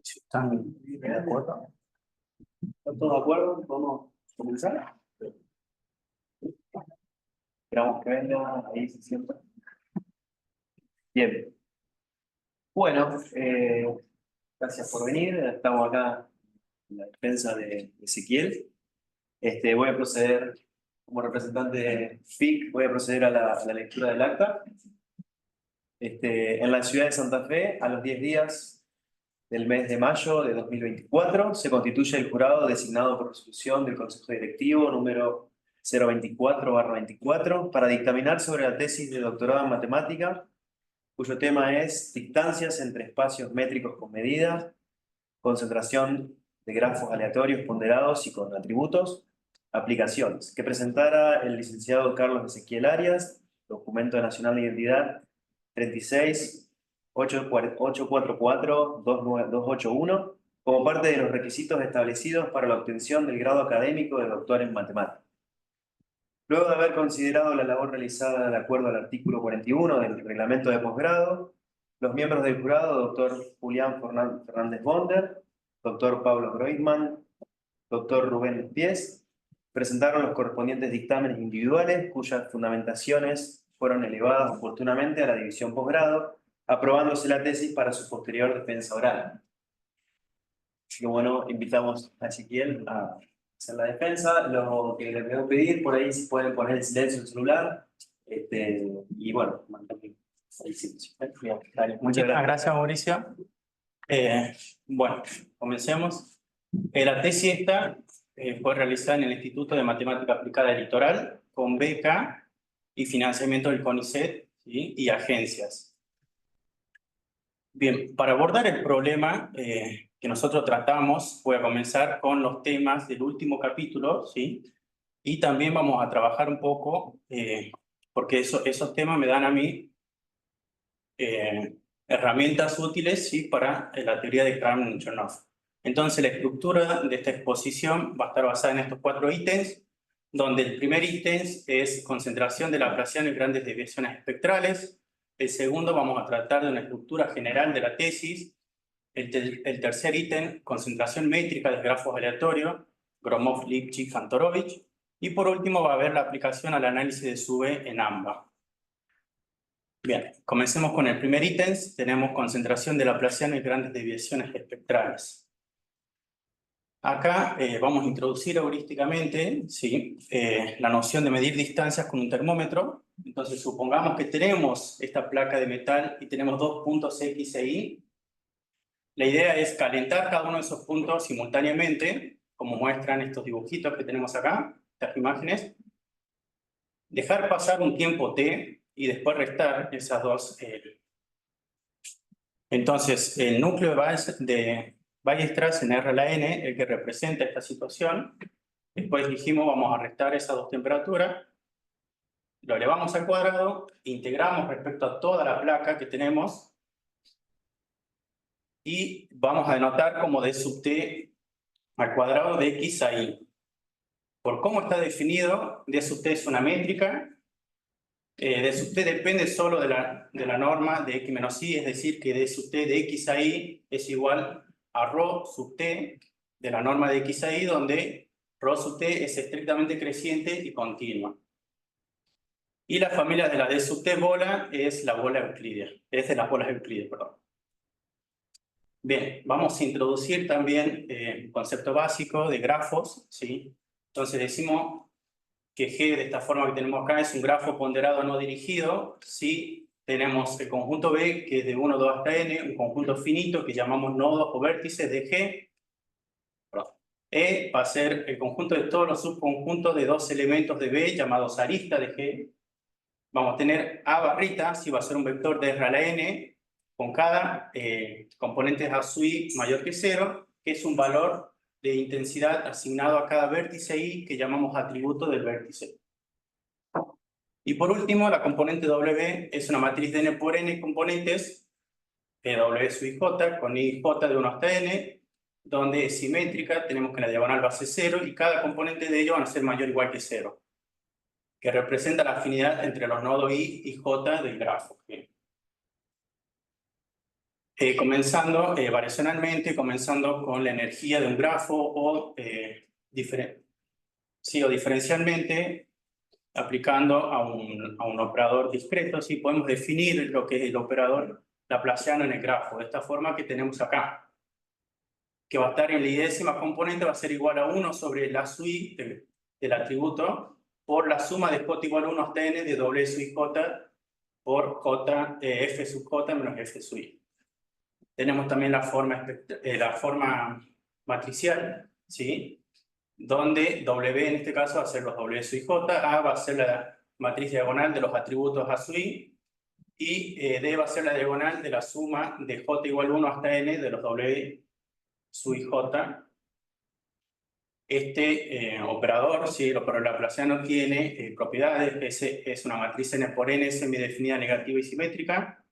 Si están de acuerdo. ¿Están todos de acuerdo? ¿Podemos comenzar? Esperamos que venga, ahí se sienta. Bien. Bueno, gracias por venir. Estamos acá en la defensa de Ezequiel. Voy a proceder, como representante de FIC, voy a proceder a la lectura del acta. En la ciudad de Santa Fe, a los 10 días del mes de mayo de 2024, se constituye el jurado designado por resolución del Consejo Directivo número 024/24 para dictaminar sobre la tesis de doctorado en matemática, cuyo tema es distancias entre espacios métricos con medidas, concentración de grafos aleatorios ponderados y con atributos, aplicaciones, que presentara el licenciado Carlos Ezequiel Arias, Documento Nacional de Identidad 36-844-281, como parte de los requisitos establecidos para la obtención del grado académico de doctor en matemáticas. Luego de haber considerado la labor realizada de acuerdo al artículo 41 del reglamento de posgrado, los miembros del jurado, doctor Julián Fernández Bonder, doctor Pablo Groisman, doctor Rubén Pies, presentaron los correspondientes dictámenes individuales cuyas fundamentaciones fueron elevadas oportunamente a la división posgrado, aprobándose la tesis para su posterior defensa oral. Así que bueno, invitamos a Ezequiel a hacer la defensa. Lo que le voy a pedir, por ahí si pueden poner en silencio el celular. Y bueno, mantener ahí silencio. Muchas gracias, Mauricio. Bueno, comencemos. La tesis esta fue realizada en el Instituto de Matemática Aplicada del Litoral con beca y financiamiento del CONICET, ¿sí? Y agencias. Bien, para abordar el problema que nosotros tratamos, voy a comenzar con los temas del último capítulo, ¿sí? Y también vamos a trabajar un poco, porque esos temas me dan a mí herramientas útiles, ¿sí? Para la teoría de Kram-Chernoff. Entonces, la estructura de esta exposición va a estar basada en estos 4 ítems, donde el primer ítem es concentración de Laplaciano y grandes desviaciones espectrales. El segundo, vamos a tratar de una estructura general de la tesis. El tercer ítem, concentración métrica de grafos aleatorios, Gromov, Lipschitz, Kantorovich. Y por último, va a haber la aplicación al análisis de SUBE en AMBA. Bien, comencemos con el primer ítem. Tenemos concentración de Laplaciano y grandes desviaciones espectrales. Acá vamos a introducir heurísticamente, ¿sí? La noción de medir distancias con un termómetro. Entonces, supongamos que tenemos esta placa de metal y tenemos 2 puntos X e Y. La idea es calentar cada uno de esos puntos simultáneamente, como muestran estos dibujitos que tenemos acá, estas imágenes. Dejar pasar un tiempo T y después restar esas dos. Entonces, el núcleo de Weierstrass en R a la N, el que representa esta situación. Después dijimos, vamos a restar esas dos temperaturas. Lo elevamos al cuadrado, integramos respecto a toda la placa que tenemos. Y vamos a denotar como d sub t al cuadrado de x a y. Por cómo está definido, d sub t es una métrica. D sub t depende solo de la norma de x menos y, es decir, que d sub t de x a y es igual a ρ sub t de la norma de x a y, donde ρ sub t es estrictamente creciente y continua. Y la familia de la d sub t bola es la bola euclídea, es de las bolas euclídeas, perdón. Bien, vamos a introducir también un concepto básico de grafos, ¿sí? Entonces decimos que G de esta forma que tenemos acá es un grafo ponderado no dirigido, ¿sí? Tenemos el conjunto B que es de 1, 2 hasta n, un conjunto finito que llamamos nodos o vértices de G. E va a ser el conjunto de todos los subconjuntos de 2 elementos de B llamados aristas de G. Vamos a tener A barrita, si va a ser un vector de R a la N, con cada componente A sub I mayor que 0, que es un valor de intensidad asignado a cada vértice I que llamamos atributo del vértice. Y por último, la componente W es una matriz de n por n componentes, W sub IJ, con IJ de 1 hasta n, donde es simétrica, tenemos que la diagonal va a ser 0, y cada componente de ello van a ser mayor o igual que 0, que representa la afinidad entre los nodos I y J del grafo. comenzando variacionalmente, comenzando con la energía de un grafo o, diferencialmente, aplicando a un operador discreto. ¿Sí? Podemos definir lo que es el operador laplaciano en el grafo, de esta forma que tenemos acá, que va a estar en la i-décima componente, va a ser igual a 1 sobre la sui del atributo por la suma de j igual a 1 hasta n de w sui j por j, f sub j menos f sub i. Tenemos también la forma matricial, ¿sí? Donde W en este caso va a ser los W sub j, A va a ser la matriz diagonal de los atributos A sub i, y D va a ser la diagonal de la suma de j igual 1 hasta n de los W sub j. Este operador, ¿sí? El operador laplaciano tiene propiedades, es una matriz n por n semidefinida negativa y simétrica.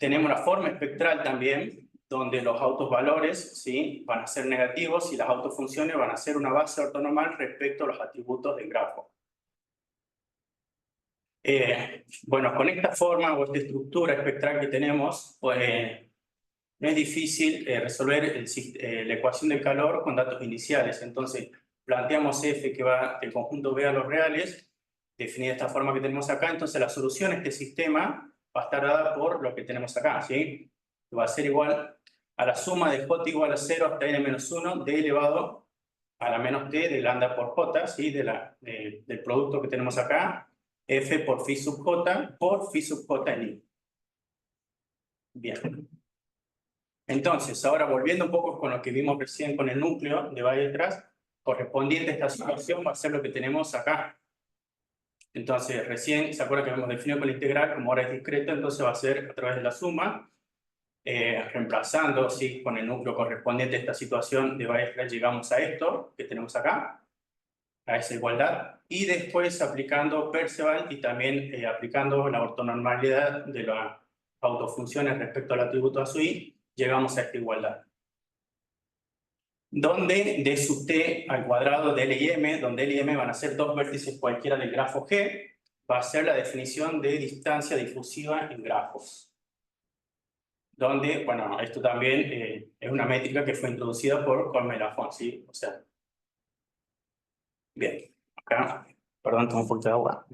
Tenemos la forma espectral también, donde los autovalores, ¿sí? Van a ser negativos y las autofunciones van a ser una base ortonormal respecto a los atributos del grafo. Bueno, con esta forma o esta estructura espectral que tenemos, pues no es difícil resolver la ecuación del calor con datos iniciales. Entonces, planteamos f que va del conjunto B a los reales, definida de esta forma que tenemos acá. Entonces, la solución a este sistema va a estar dada por lo que tenemos acá, ¿sí? Que va a ser igual a la suma de j igual a 0 hasta n menos 1 de elevado a la menos t de lambda por j, ¿sí? Del producto que tenemos acá, f por phi sub j por phi sub j en i. Bien. Entonces, ahora volviendo un poco con lo que vimos recién con el núcleo de Weierstrass, correspondiente a esta situación va a ser lo que tenemos acá. Entonces, recién se acuerda que hemos definido con la integral, como ahora es discreta, entonces va a ser a través de la suma, reemplazando, ¿sí? Con el núcleo correspondiente a esta situación de Weierstrass, llegamos a esto que tenemos acá, a esa igualdad, y después aplicando Perceval y también aplicando la ortonormalidad de las autofunciones respecto al atributo a su i, llegamos a esta igualdad. Donde d sub t al cuadrado de L y M, donde L y M van a ser dos vértices cualquiera del grafo G, va a ser la definición de distancia difusiva en grafos. Donde, bueno, esto también es una métrica que fue introducida por Colme-Lafont, ¿sí? O sea, bien, acá, perdón, tomo un poquito de agua.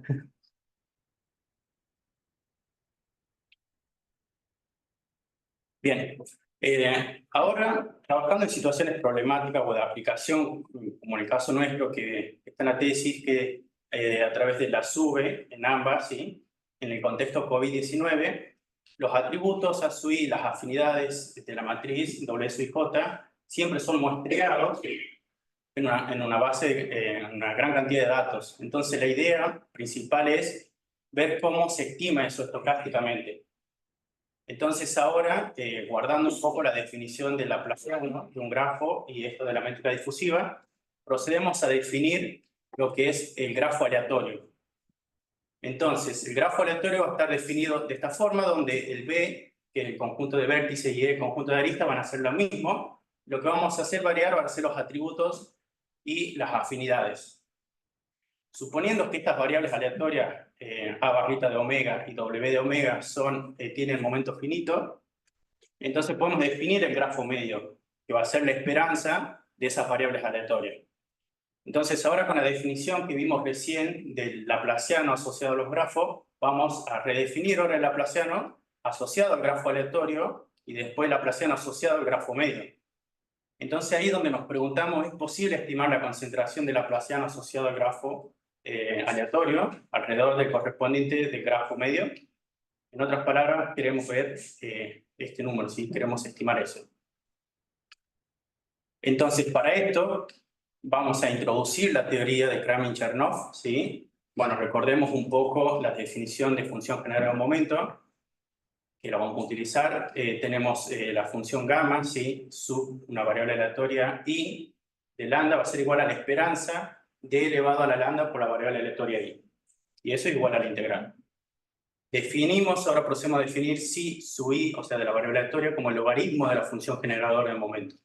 Bien, ahora trabajando en situaciones problemáticas o de aplicación, como en el caso nuestro que está en la tesis, que a través de la SUBE en ambas, ¿sí? En el contexto COVID-19, los atributos A sub i, las afinidades de la matriz W sub j, siempre son muestreados en una base, en una gran cantidad de datos. Entonces la idea principal es ver cómo se estima eso estocásticamente. Entonces ahora, guardando un poco la definición de laplaciano de un grafo y esto de la métrica difusiva, procedemos a definir lo que es el grafo aleatorio. Entonces, el grafo aleatorio va a estar definido de esta forma, donde el B, que es el conjunto de vértices, y el conjunto de aristas van a ser lo mismo. Lo que vamos a hacer variar van a ser los atributos y las afinidades. Suponiendo que estas variables aleatorias, A barrita de omega y W de omega, tienen momento finito, entonces podemos definir el grafo medio, que va a ser la esperanza de esas variables aleatorias. Entonces ahora con la definición que vimos recién del laplaciano asociado a los grafos, vamos a redefinir ahora el laplaciano asociado al grafo aleatorio y después el laplaciano asociado al grafo medio. Entonces ahí es donde nos preguntamos, ¿es posible estimar la concentración del laplaciano asociado al grafo aleatorio alrededor del correspondiente del grafo medio? En otras palabras, queremos ver este número, ¿sí? Queremos estimar eso. Entonces, para esto, vamos a introducir la teoría de Kramnik-Chernoff, ¿sí? Bueno, recordemos un poco la definición de función general de un momento, que la vamos a utilizar. Tenemos la función gamma, ¿sí? Sub una variable aleatoria i de lambda va a ser igual a la esperanza d elevado a la lambda por la variable aleatoria i. Y eso es igual a la integral. Definimos, ahora procedemos a definir si sub i, o sea, de la variable aleatoria, como el logaritmo de la función generadora del momento.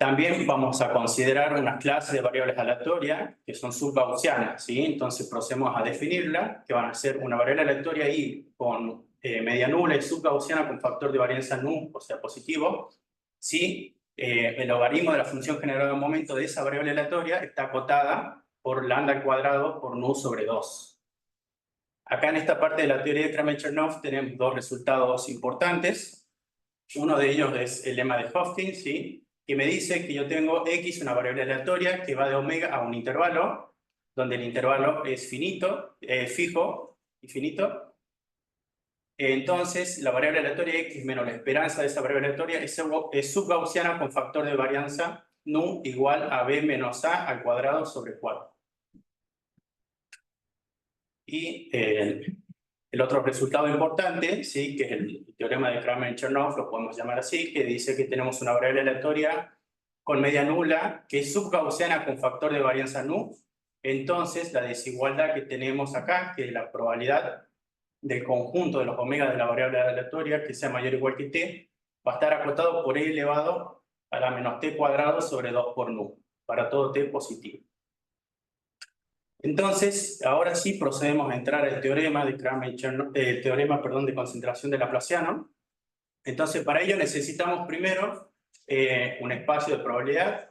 También vamos a considerar unas clases de variables aleatorias que son subgaussianas, ¿sí? Entonces procedemos a definirla, que van a ser una variable aleatoria y con media nula y subgaussiana con factor de varianza nu, o sea, positivo, si el logaritmo de la función generada en un momento de esa variable aleatoria está acotada por lambda al cuadrado por nu sobre 2. Acá en esta parte de la teoría de Kramer-Chernoff tenemos dos resultados importantes. Uno de ellos es el lema de Hopkins, ¿sí? Que me dice que yo tengo x, una variable aleatoria, que va de omega a un intervalo, donde el intervalo es finito, fijo y finito. Entonces, la variable aleatoria x menos la esperanza de esa variable aleatoria es subgaussiana con factor de varianza nu igual a b menos a al cuadrado sobre 4. Y el otro resultado importante, ¿sí? Que es el teorema de Kramer-Chernoff, lo podemos llamar así, que dice que tenemos una variable aleatoria con media nula que es subgaussiana con factor de varianza nu. Entonces, la desigualdad que tenemos acá, que es la probabilidad del conjunto de los omegas de la variable aleatoria que sea mayor o igual que t, va a estar acotado por e elevado a la menos t cuadrado sobre 2 por nu, para todo t positivo. Entonces, ahora sí procedemos a entrar al teorema de de concentración de Laplaciano. Entonces, para ello necesitamos primero un espacio de probabilidad,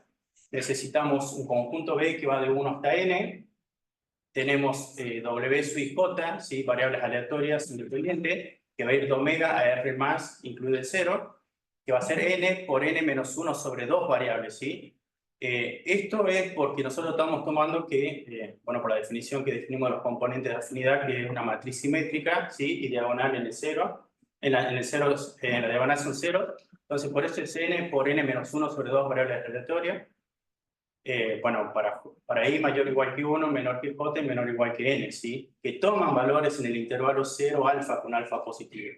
necesitamos un conjunto B que va de 1 hasta n, tenemos W sub i j, ¿sí? Variables aleatorias independientes, que va a ir de omega a R más, incluido el 0, que va a ser n por n menos 1 sobre 2 variables, ¿sí? Esto es porque nosotros estamos tomando que, bueno, por la definición que definimos de los componentes de afinidad, que es una matriz simétrica, ¿sí? Y diagonal en el 0, en la diagonal son 0, entonces por eso es n por n menos 1 sobre 2 variables aleatorias. Bueno, para i mayor o igual que 1, menor que j y menor o igual que n, ¿sí? Que toman valores en el intervalo 0 alfa con alfa positivo.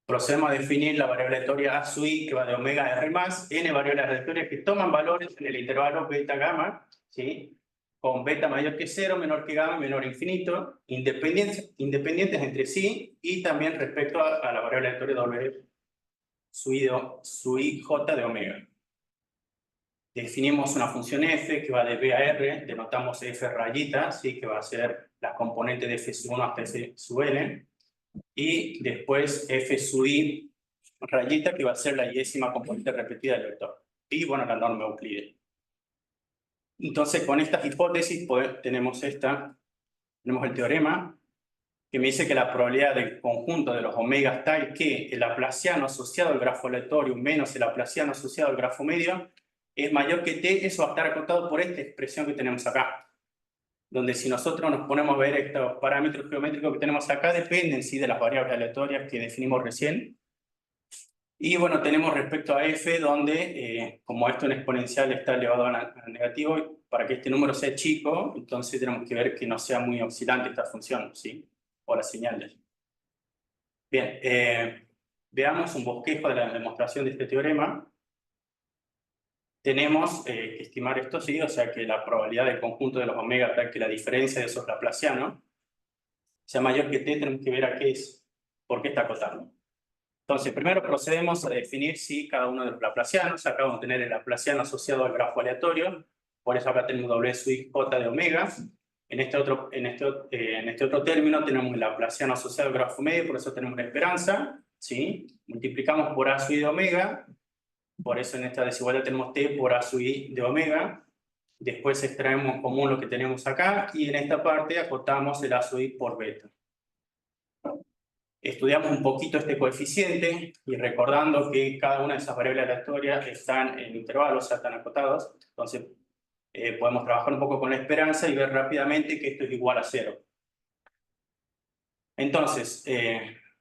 Procedemos a definir la variable aleatoria a sub i, que va de omega a r más, n variables aleatorias que toman valores en el intervalo beta gamma, ¿sí? Con beta mayor que 0, menor que gamma, menor a infinito, independientes entre sí, y también respecto a la variable aleatoria w sub i j de omega. Definimos una función f que va de b a r, denotamos f rayita, ¿sí? Que va a ser la componente de f sub 1 hasta f sub n, y después f sub i rayita, que va a ser la y-ésima componente repetida del vector. Y bueno, la norma Euclides. Entonces, con estas hipótesis pues, tenemos el teorema que me dice que la probabilidad del conjunto de los omegas tal que el laplaciano asociado al grafo aleatorio menos el laplaciano asociado al grafo medio es mayor que t. Eso va a estar acotado por esta expresión que tenemos acá, donde si nosotros nos ponemos a ver estos parámetros geométricos que tenemos acá, dependen sí de las variables aleatorias que definimos recién. Y bueno, tenemos respecto a f, donde como esto en exponencial está elevado a negativo, para que este número sea chico, entonces tenemos que ver que no sea muy oscilante esta función, ¿sí? O las señales. Bien, veamos un bosquejo de la demostración de este teorema. Tenemos que estimar esto, sí, o sea que la probabilidad del conjunto de los omega tal que la diferencia de esos laplacianos sea mayor que t, tenemos que ver a qué es, por qué está acotando. Entonces, primero procedemos a definir si cada uno de los laplacianos, acá vamos a tener el laplaciano asociado al grafo aleatorio, por eso acá tenemos w sub i j de omega. En este otro término tenemos el laplaciano asociado al grafo medio, por eso tenemos la esperanza, ¿sí? Multiplicamos por a sub i de omega, por eso en esta desigualdad tenemos t por a sub i de omega. Después extraemos en común lo que tenemos acá, y en esta parte acotamos el a sub i por beta. Estudiamos un poquito este coeficiente y recordando que cada una de esas variables aleatorias están en intervalos, o sea, están acotados, entonces podemos trabajar un poco con la esperanza y ver rápidamente que esto es igual a 0. Entonces,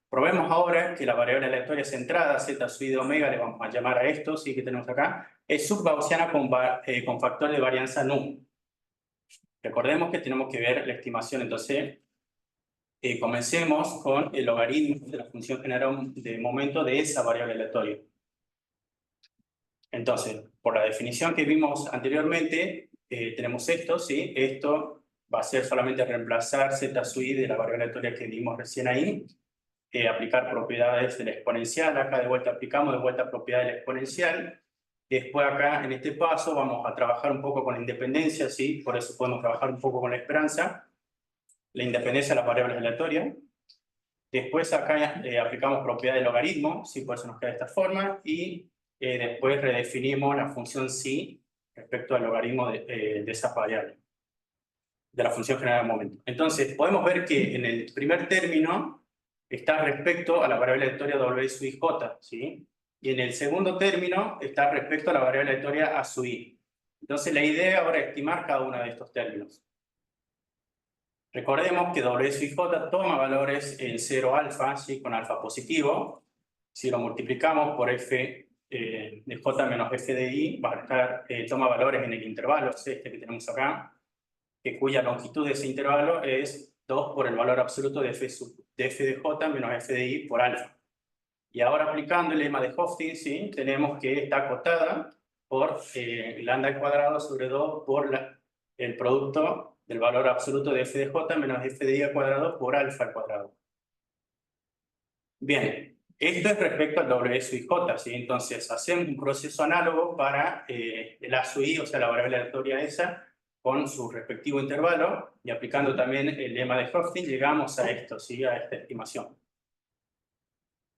probemos ahora que la variable aleatoria centrada, z sub i de omega, le vamos a llamar a esto, sí que tenemos acá, es subgaussiana con factor de varianza nu. Recordemos que tenemos que ver la estimación, entonces comencemos con el logaritmo de la función general de momento de esa variable aleatoria. Entonces, por la definición que vimos anteriormente, tenemos esto, ¿sí? Esto va a ser solamente reemplazar z sub i de la variable aleatoria que dimos recién ahí, aplicar propiedades de la exponencial, acá de vuelta aplicamos de vuelta propiedad de la exponencial, Después acá, en este paso, vamos a trabajar un poco con la independencia, ¿sí? Por eso podemos trabajar un poco con la esperanza. La independencia de las variables aleatorias. Después acá aplicamos propiedad del logaritmo, ¿sí? Por eso nos queda de esta forma. Y después redefinimos la función psi respecto al logaritmo de esa variable, de la función general del momento. Entonces, podemos ver que en el primer término está respecto a la variable aleatoria w sub i j, ¿sí? Y en el segundo término está respecto a la variable aleatoria a sub i. Entonces, la idea ahora es estimar cada uno de estos términos. Recordemos que w sub i j toma valores en 0 alfa, ¿sí? Con alfa positivo. Si lo multiplicamos por f de j menos f de i, va a estar, toma valores en el intervalo, este que tenemos acá, cuya longitud de ese intervalo es 2 por el valor absoluto de f de j menos f de i por alfa. Y ahora aplicando el lema de Hofstede, ¿sí? Tenemos que está acotada por lambda al cuadrado sobre 2 por el producto del valor absoluto de f de j menos f de i al cuadrado por alfa al cuadrado. Bien, esto es respecto al w sub i j, ¿sí? Entonces hacemos un proceso análogo para el a sub i, o sea la variable aleatoria esa, con su respectivo intervalo, y aplicando también el lema de Hofstede llegamos a esto, ¿sí? A esta estimación.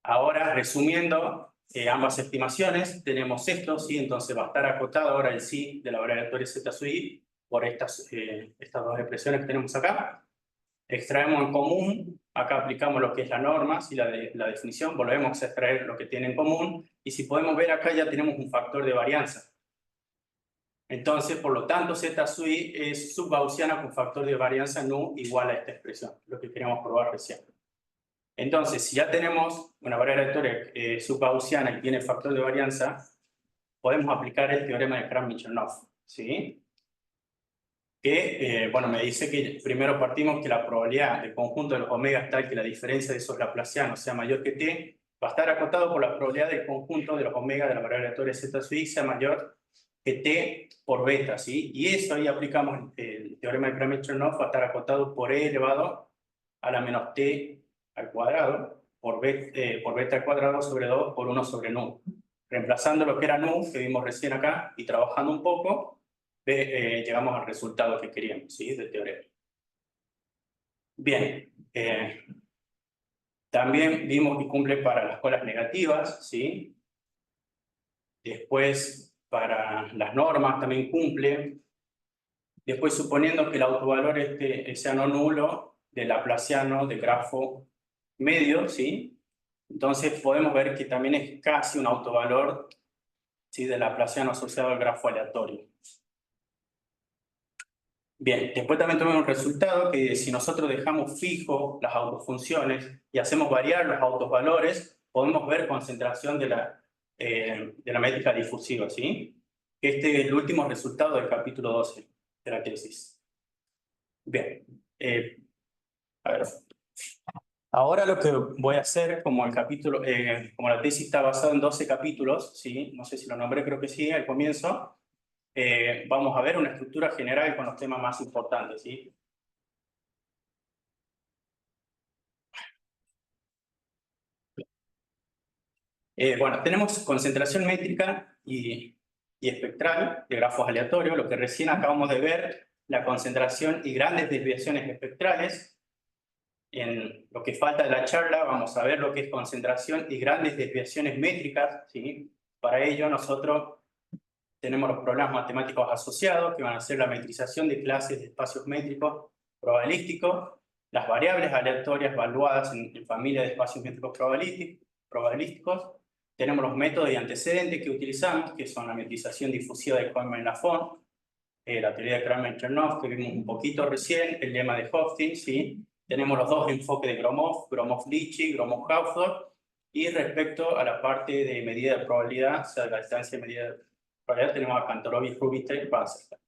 Ahora, resumiendo ambas estimaciones, tenemos esto, ¿sí? Entonces va a estar acotado ahora el psi de la variable aleatoria z sub i por estas dos expresiones que tenemos acá. Extraemos en común, acá aplicamos lo que es la norma, ¿sí? la definición, volvemos a extraer lo que tiene en común, y si podemos ver acá ya tenemos un factor de varianza. Entonces, por lo tanto, z sub i es subgaussiana con factor de varianza nu igual a esta expresión, lo que queríamos probar recién. Entonces, si ya tenemos una variable aleatoria subgaussiana y tiene factor de varianza, podemos aplicar el teorema de Kram-Michernov, ¿sí? Que, bueno, me dice que primero partimos que la probabilidad del conjunto de los omegas tal que la diferencia de esos laplacianos sea mayor que t, va a estar acotado por la probabilidad del conjunto de los omegas de la variable aleatoria z sub i sea mayor que t por beta, ¿sí? Y eso ahí aplicamos el teorema de Kram-Michernov, va a estar acotado por e elevado a la menos t al cuadrado por beta al cuadrado sobre 2 por 1 sobre nu. Reemplazando lo que era nu, que vimos recién acá, y trabajando un poco, llegamos al resultado que queríamos, ¿sí? Del teorema. Bien, también vimos que cumple para las colas negativas, ¿sí? Después, para las normas también cumple. Después, suponiendo que el autovalor sea no nulo del laplaciano de grafo medio, ¿sí? Entonces podemos ver que también es casi un autovalor, ¿sí? Del laplaciano asociado al grafo aleatorio. Bien, después también tenemos un resultado que si nosotros dejamos fijo las autofunciones y hacemos variar los autovalores, podemos ver concentración de la métrica difusiva, ¿sí? Este es el último resultado del capítulo 12 de la tesis. Bien, a ver. Ahora lo que voy a hacer, como el capítulo, como la tesis está basada en 12 capítulos, ¿sí? No sé si lo nombré, creo que sí, al comienzo. Vamos a ver una estructura general con los temas más importantes, ¿sí? Bueno, tenemos concentración métrica y espectral de grafos aleatorios, lo que recién acabamos de ver, la concentración y grandes desviaciones espectrales. En lo que falta de la charla vamos a ver lo que es concentración y grandes desviaciones métricas, ¿sí? Para ello nosotros tenemos los problemas matemáticos asociados, que van a ser la metrización de clases de espacios métricos probabilísticos, las variables aleatorias evaluadas en familia de espacios métricos probabilísticos. Tenemos los métodos y antecedentes que utilizamos, que son la metrización difusiva de Coleman-Lafont, la teoría de Kram-Michernov, que vimos un poquito recién, el lema de Hofstede, ¿sí? Tenemos los dos enfoques de Gromov, Gromov-Litchi, Gromov-Hausdorff, y respecto a la parte de medida de probabilidad, o sea, la distancia de medida de probabilidad, tenemos a Kantorov, Rubinstein y Banzheimer.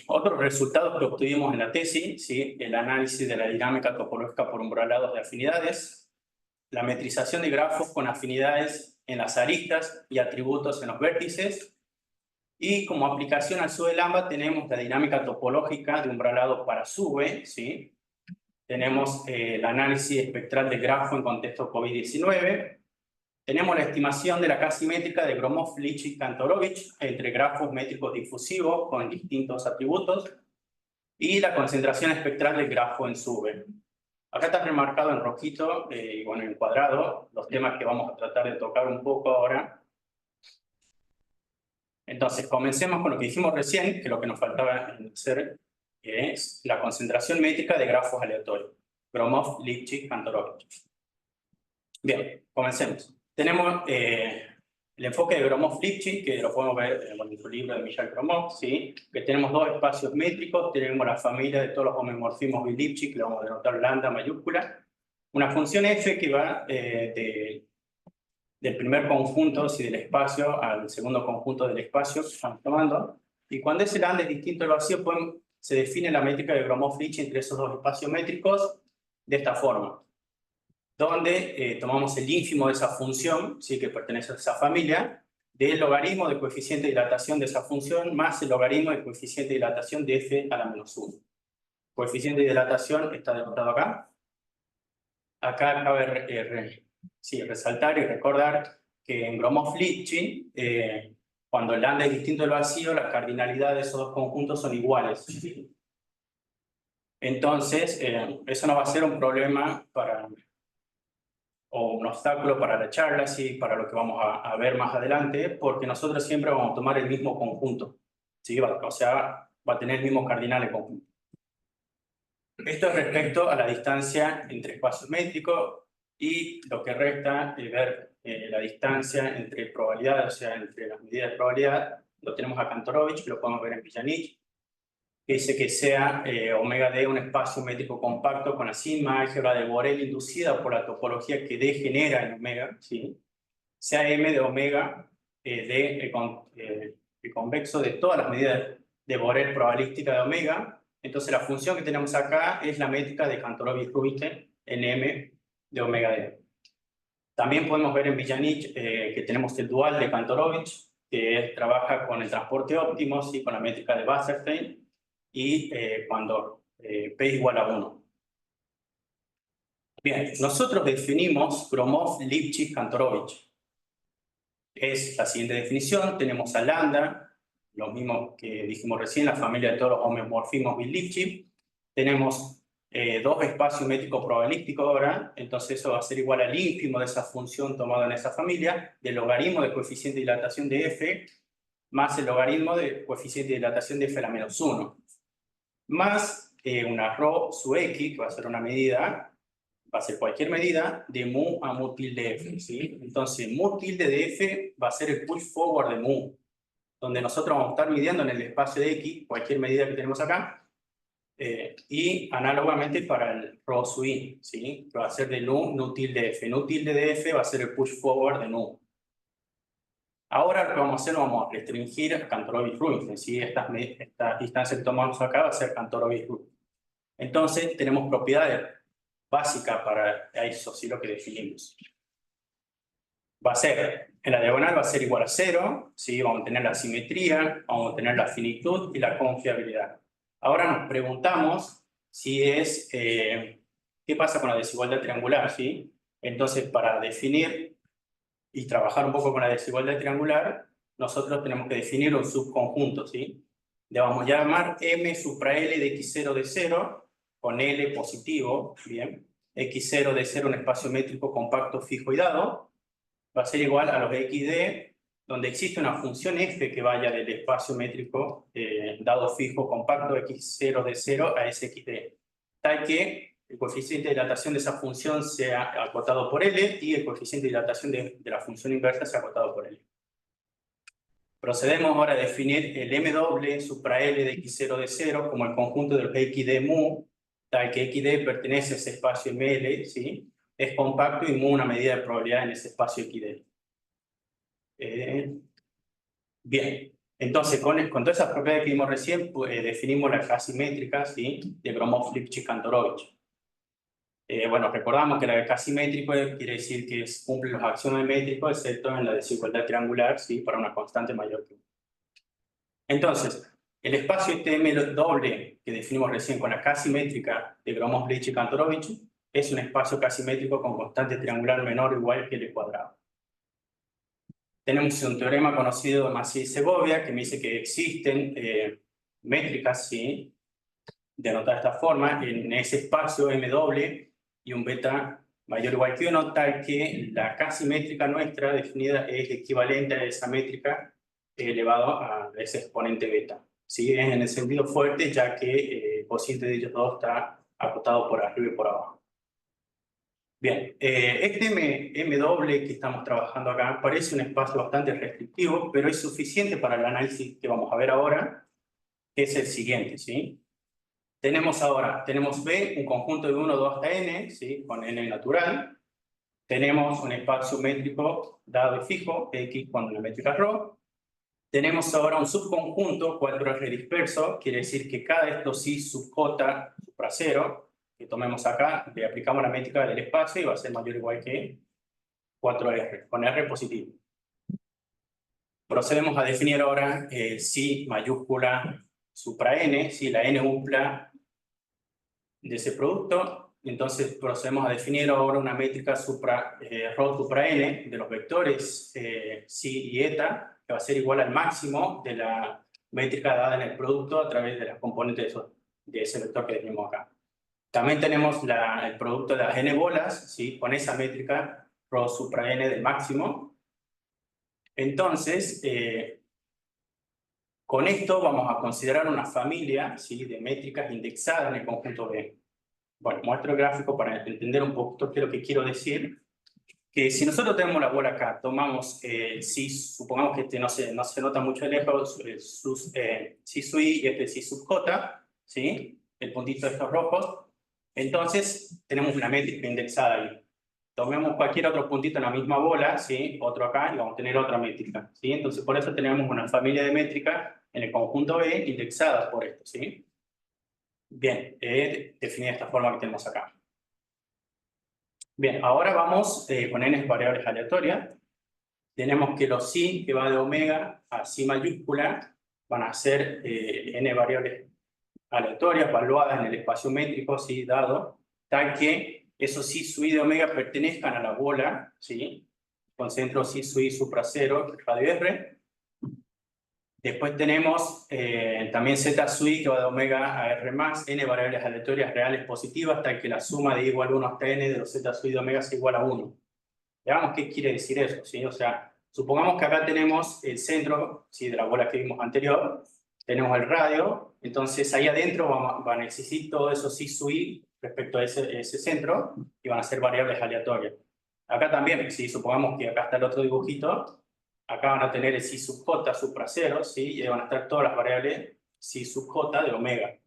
Otros resultados que obtuvimos en la tesis, ¿sí? El análisis de la dinámica topológica por umbralados de afinidades, la metrización de grafos con afinidades en las aristas y atributos en los vértices, y como aplicación al sub-lambda tenemos la dinámica topológica de umbralado para sube, ¿sí? Tenemos el análisis espectral de grafo en contexto COVID-19, tenemos la estimación de la casimétrica de Gromov, Lipschitz, Kantorovich entre grafos métricos difusivos con distintos atributos y la concentración espectral del grafo en su V. Acá está remarcado en rojito y bueno, en cuadrado los temas que vamos a tratar de tocar un poco ahora. Entonces, comencemos con lo que dijimos recién, que lo que nos faltaba hacer es la concentración métrica de grafos aleatorios. Gromov, Lipschitz, Kantorovich. Bien, comencemos. Tenemos el enfoque de Gromov-Lipschitz, que lo podemos ver en su libro de Michel Gromov, ¿sí? Que tenemos dos espacios métricos, tenemos la familia de todos los homomorfismos de Lipschitz, que lo vamos a denotar lambda mayúscula, una función f que va del primer conjunto, si del espacio, al segundo conjunto del espacio que estamos tomando, y cuando ese lambda es distinto al vacío, se define la métrica de Gromov-Lipschitz entre esos dos espacios métricos de esta forma, donde tomamos el ínfimo de esa función, ¿sí? Que pertenece a esa familia, del logaritmo del coeficiente de dilatación de esa función más el logaritmo del coeficiente de dilatación de f a la menos 1. Coeficiente de dilatación está denotado acá. Acá cabe resaltar y recordar que en Gromov-Lipschitz, cuando el lambda es distinto del vacío, la cardinalidad de esos dos conjuntos son iguales. Entonces, eso no va a ser un problema o un obstáculo para la charla, sí, para lo que vamos a ver más adelante, porque nosotros siempre vamos a tomar el mismo conjunto, ¿sí? O sea, va a tener el mismo cardinal el conjunto. Esto es respecto a la distancia entre espacios métricos y lo que resta es ver la distancia entre probabilidades, o sea, entre las medidas de probabilidad. Lo tenemos a Kantorovich, que lo podemos ver en Villanich, que dice que sea omega D un espacio métrico compacto con la sigma álgebra de Borel inducida por la topología que D genera en omega, ¿sí? Sea M de omega D el convexo de todas las medidas de Borel probabilística de omega. Entonces la función que tenemos acá es la métrica de Kantorovich-Rubinstein en M de omega D. También podemos ver en Villanich que tenemos el dual de Kantorovich, que trabaja con el transporte óptimo, ¿sí? Con la métrica de Wasserstein, y cuando P igual a 1. Bien, nosotros definimos Gromov, Lipschitz, Kantorovich. Es la siguiente definición, tenemos a lambda, lo mismo que dijimos recién, la familia de todos los homomorfismos de Lipschitz. Tenemos dos espacios métricos probabilísticos ahora, entonces eso va a ser igual al ínfimo de esa función tomada en esa familia, del logaritmo del coeficiente de dilatación de f, más el logaritmo del coeficiente de dilatación de f a la menos 1. Más una rho sub x, que va a ser una medida, va a ser cualquier medida, de mu a mu tilde f, ¿sí? Entonces, mu tilde de f va a ser el push forward de mu, donde nosotros vamos a estar midiendo en el espacio de x, cualquier medida que tenemos acá, y análogamente para el rho sub i, ¿sí? Que va a ser de nu tilde de f. Nu tilde de f va a ser el push forward de nu. Ahora lo que vamos a hacer, vamos a restringir a Kantorovich-Rubinstein, ¿sí? Esta distancia que tomamos acá va a ser Kantorovich-Rubinstein. Entonces, tenemos propiedades básicas para eso, ¿sí? Lo que definimos. Va a ser, en la diagonal va a ser igual a 0, ¿sí? Vamos a tener la simetría, vamos a tener la finitud y la confiabilidad. Ahora nos preguntamos si es, ¿qué pasa con la desigualdad triangular, ¿sí? Entonces, para definir y trabajar un poco con la desigualdad triangular, nosotros tenemos que definir un subconjunto, ¿sí? Le vamos a llamar M supra L de x0 de 0, con L positivo, ¿bien? x0 de 0, un espacio métrico compacto, fijo y dado, va a ser igual a los xd, donde existe una función f que vaya del espacio métrico dado fijo compacto x0 de 0 a sxd, tal que el coeficiente de dilatación de esa función sea acotado por L y el coeficiente de dilatación de la función inversa sea acotado por L. Procedemos ahora a definir el M doble supra L de x0 de 0 como el conjunto de los xd mu, tal que xd pertenece a ese espacio ML, ¿sí? Es compacto y mu una medida de probabilidad en ese espacio xd. Bien, entonces con todas esas propiedades que vimos recién, pues, definimos la casimétrica, ¿sí? De Gromov, Lipschitz, Kantorovich. Bueno, recordamos que la casimétrico quiere decir que cumple los axiomas métricos, excepto en la desigualdad triangular, ¿sí? Para una constante mayor que 1. Entonces, el espacio este M doble que definimos recién con la casimétrica de Gromov, Lipschitz, Kantorovich es un espacio casimétrico con constante triangular menor o igual que L cuadrado. tenemos un teorema conocido de Massieu y Segovia que me dice que existen métricas, ¿sí?, denotadas de esta forma, en ese espacio M doble y un beta mayor o igual que 1, tal que la casi métrica nuestra definida es equivalente a esa métrica elevado a ese exponente beta. ¿Sí? Es en el sentido fuerte, ya que el cociente de ellos dos está acotado por arriba y por abajo. Bien, este M doble que estamos trabajando acá parece un espacio bastante restrictivo, pero es suficiente para el análisis que vamos a ver ahora, que es el siguiente, ¿sí? Tenemos B, un conjunto de 1, 2 hasta n, ¿sí?, con n natural. Tenemos un espacio métrico dado y fijo, X con una métrica ρ. Tenemos ahora un subconjunto 4R disperso, quiere decir que cada de estos sí sub J supra 0, que tomemos acá, le aplicamos la métrica del espacio y va a ser mayor o igual que 4R, con R positivo. Procedemos a definir ahora sí mayúscula supra n, si la n upla de ese producto. Entonces procedemos a definir ahora una métrica ρ supra n de los vectores psi y eta, que va a ser igual al máximo de la métrica dada en el producto a través de las componentes de ese vector que definimos acá. También tenemos el producto de las n bolas, ¿sí?, con esa métrica ρ supra n del máximo. Entonces, con esto vamos a considerar una familia, ¿sí?, de métricas indexadas en el conjunto B. Bueno, muestro el gráfico para entender un poquito qué es lo que quiero decir. Que si nosotros tenemos la bola acá, tomamos si, supongamos que no se nota mucho de lejos, si sub i y este si sub j, ¿sí?, el puntito de estos rojos, entonces tenemos una métrica indexada ahí. Tomemos cualquier otro puntito en la misma bola, ¿sí?, otro acá, y vamos a tener otra métrica, ¿sí? Entonces por eso tenemos una familia de métricas en el conjunto B indexadas por esto, ¿sí? Bien, definida de esta forma que tenemos acá. Bien, ahora vamos con n variables aleatorias. Tenemos que los psi que va de omega a psi mayúscula van a ser n variables aleatorias evaluadas en el espacio métrico, ¿sí?, dado, tal que esos psi sub i de omega pertenezcan a la bola, ¿sí?, con centro psi sub i supra 0, radio r. Después tenemos también z sub i que va de omega a r más, n variables aleatorias reales positivas, tal que la suma de igual 1 hasta n de los z sub i de omega es igual a 1. Veamos qué quiere decir eso, ¿sí? O sea, supongamos que acá tenemos el centro, ¿sí?, de la bola que vimos anterior, tenemos el radio, entonces ahí adentro van a existir todos esos psi sub i respecto a ese centro y van a ser variables aleatorias. Acá también, si supongamos que acá está el otro dibujito, acá van a tener el psi sub j supra 0, ¿sí?, y ahí van a estar todas las variables psi sub j de omega.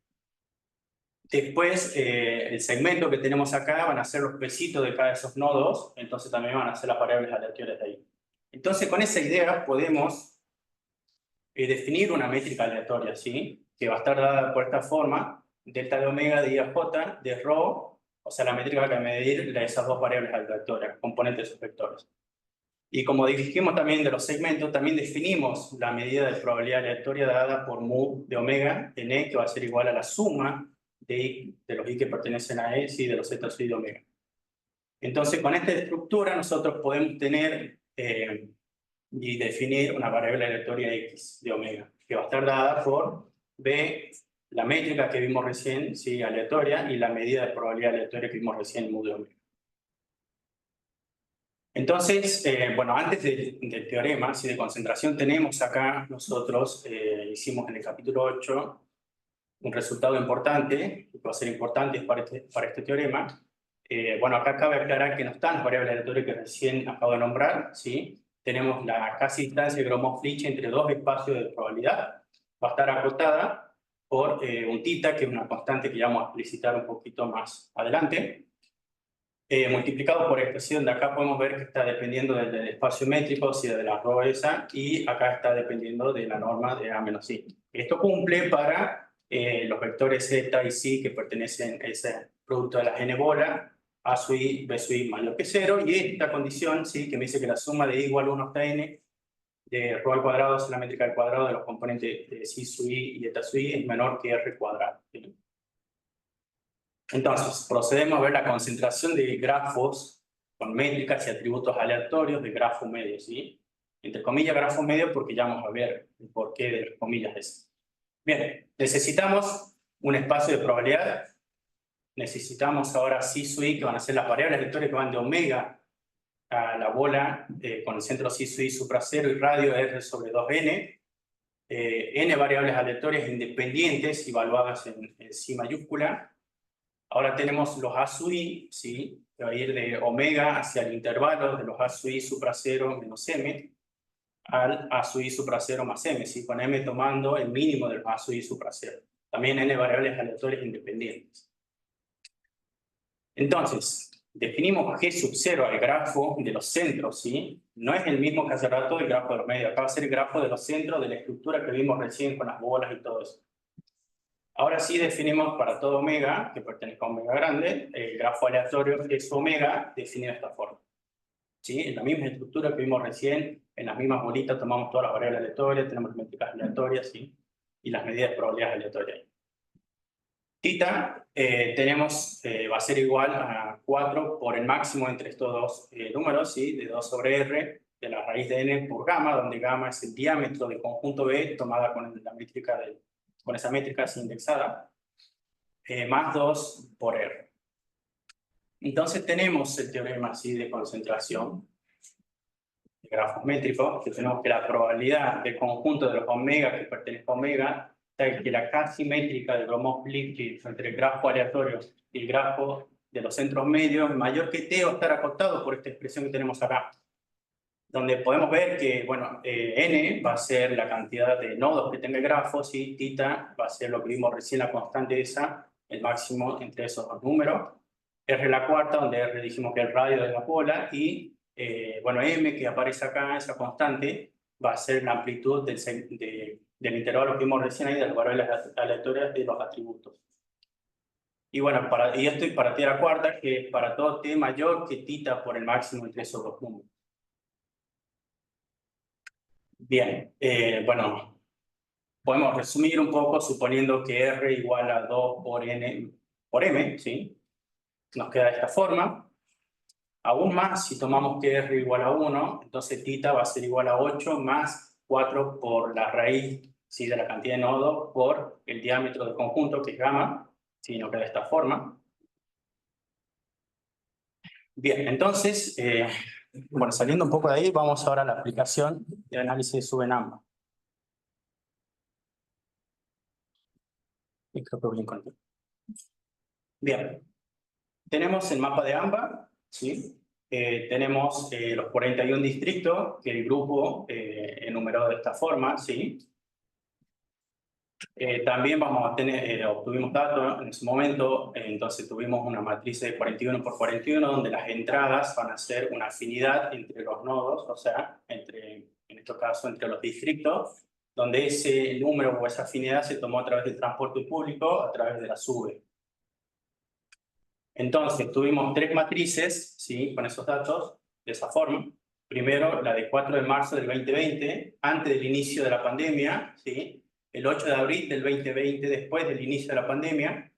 Después, el segmento que tenemos acá van a ser los pesitos de cada de esos nodos, entonces también van a ser las variables aleatorias de ahí. Entonces, con esa idea podemos definir una métrica aleatoria, ¿sí?, que va a estar dada por esta forma, delta de omega de i a j de ρ, o sea, la métrica que va a medir esas dos variables aleatorias, componentes de esos vectores. Y como dijimos también de los segmentos, también definimos la medida de probabilidad aleatoria dada por mu de omega en e, que va a ser igual a la suma de los i que pertenecen a e, sí, de los z sub i de omega. Entonces, con esta estructura nosotros podemos tener y definir una variable aleatoria x de omega, que va a estar dada por b, la métrica que vimos recién, sí, aleatoria, y la medida de probabilidad aleatoria que vimos recién, mu de omega. Entonces, bueno, antes del teorema, ¿sí?, de concentración, tenemos acá nosotros, hicimos en el capítulo 8, un resultado importante, que va a ser importante para este teorema. Bueno, acá cabe aclarar que no están las variables aleatorias que recién acabo de nombrar, ¿sí? Tenemos la casi distancia de Gromov-Flich entre dos espacios de probabilidad. Va a estar acotada por un θ, que es una constante que ya vamos a explicitar un poquito más adelante. Multiplicado por esta, ¿sí?, donde acá podemos ver que está dependiendo del espacio métrico, ¿sí?, de la ρ esa, y acá está dependiendo de la norma de A menos I. Esto cumple para los vectores z y psi que pertenecen a ese producto de las n bola, A sub i, B sub i mayor que 0, y esta condición, ¿sí?, que me dice que la suma de i igual 1 hasta n de ρ al cuadrado es la métrica al cuadrado de los componentes de psi sub i y eta sub i es menor que r cuadrado, ¿sí? Entonces, procedemos a ver la concentración de grafos con métricas y atributos aleatorios de grafo medio, ¿sí? entre comillas, grafo medio, porque ya vamos a ver el porqué de las comillas esas. Bien, necesitamos un espacio de probabilidad. Necesitamos ahora psi sub i, que van a ser las variables aleatorias que van de omega a la bola con el centro psi sub i supra 0 y radio r sobre 2n. N variables aleatorias independientes evaluadas en psi mayúscula. Ahora tenemos los a sub i, ¿sí? Que va a ir de omega hacia el intervalo de los a sub i supra 0 menos m al a sub i supra 0 más m, ¿sí? Con m tomando el mínimo del a sub i supra 0. También n variables aleatorias independientes. Entonces, definimos G sub 0 al grafo de los centros, ¿sí? No es el mismo que hace rato el grafo de los medios. Acá va a ser el grafo de los centros de la estructura que vimos recién con las bolas y todo eso. Ahora sí definimos para todo omega, que pertenece a omega grande, el grafo aleatorio G sub omega definido de esta forma. ¿Sí? En la misma estructura que vimos recién, en las mismas bolitas tomamos todas las variables aleatorias, tenemos las métricas aleatorias, ¿sí? Y las medidas de probabilidades aleatorias. Tita va a ser igual a 4 por el máximo entre estos dos números, ¿sí? De 2 sobre r de la raíz de n por gamma, donde gamma es el diámetro del conjunto B tomada con esa métrica así indexada, más 2 por r. Entonces tenemos el teorema así de concentración de grafos métricos, que tenemos que la probabilidad del conjunto de los omega que pertenece a omega tal que la casi métrica de Gromov-Lipschitz entre el grafo aleatorio y el grafo de los centros medios es mayor que t, va a estar acotado por esta expresión que tenemos acá, donde podemos ver que, bueno, n va a ser la cantidad de nodos que tenga el grafo, y tita va a ser lo que vimos recién, la constante esa, el máximo entre esos dos números, r la cuarta, donde r dijimos que es el radio de la bola, y, bueno, m que aparece acá, esa constante, va a ser la amplitud del intervalo que vimos recién ahí de las variables aleatorias de los atributos. Y bueno, y esto es para t a la cuarta, que es para todo t mayor que tita por el máximo entre esos dos números. Bien, bueno, podemos resumir un poco suponiendo que r igual a 2 por n por m, ¿sí? Nos queda de esta forma. Aún más, si tomamos que r igual a 1, entonces tita va a ser igual a 8 más 4 por la raíz, ¿sí? De la cantidad de nodos por el diámetro del conjunto, que es gamma, ¿sí? Nos queda de esta forma. Bien, entonces, bueno, saliendo un poco de ahí, vamos ahora a la aplicación de análisis de Suben-AMBA. Y creo que voy bien contigo. Bien, tenemos el mapa de AMBA, ¿sí? Tenemos los 41 distritos que el grupo enumeró de esta forma, ¿sí? También vamos a tener, obtuvimos datos en ese momento, entonces tuvimos una matriz de 41 por 41 donde las entradas van a ser una afinidad entre los nodos, o sea, en este caso entre los distritos, donde ese número o esa afinidad se tomó a través del transporte público, a través de la SUBE. Entonces tuvimos 3 matrices, ¿sí? Con esos datos, de esa forma. Primero, la de 4 de marzo del 2020, antes del inicio de la pandemia, ¿sí? El 8 de abril del 2020, después del inicio de la pandemia,